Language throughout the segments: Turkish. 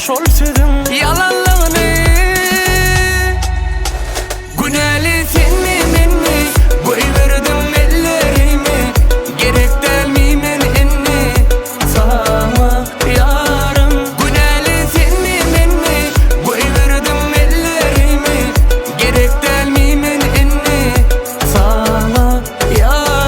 şol sözün yalanlığını. Güneli sen mi men mi koyverdim ellerimi, gerek değil mi men enni sana yarım. Güneli sen mi men mi koyverdim ellerimi, gerek değil mi men enni sana yarım.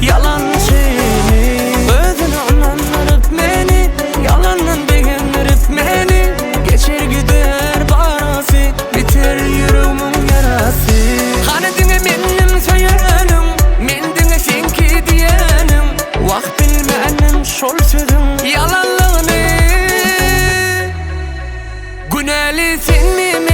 Yalan seni özüne onlandırıp beni, yalandan beğendirip beni, geçer gider barası, biter yüreğimin yarası. Hani dine benim söylenim, men dine senki diyenim, vakt bilmenim şol sözün yalanlığını. Güneli sen mi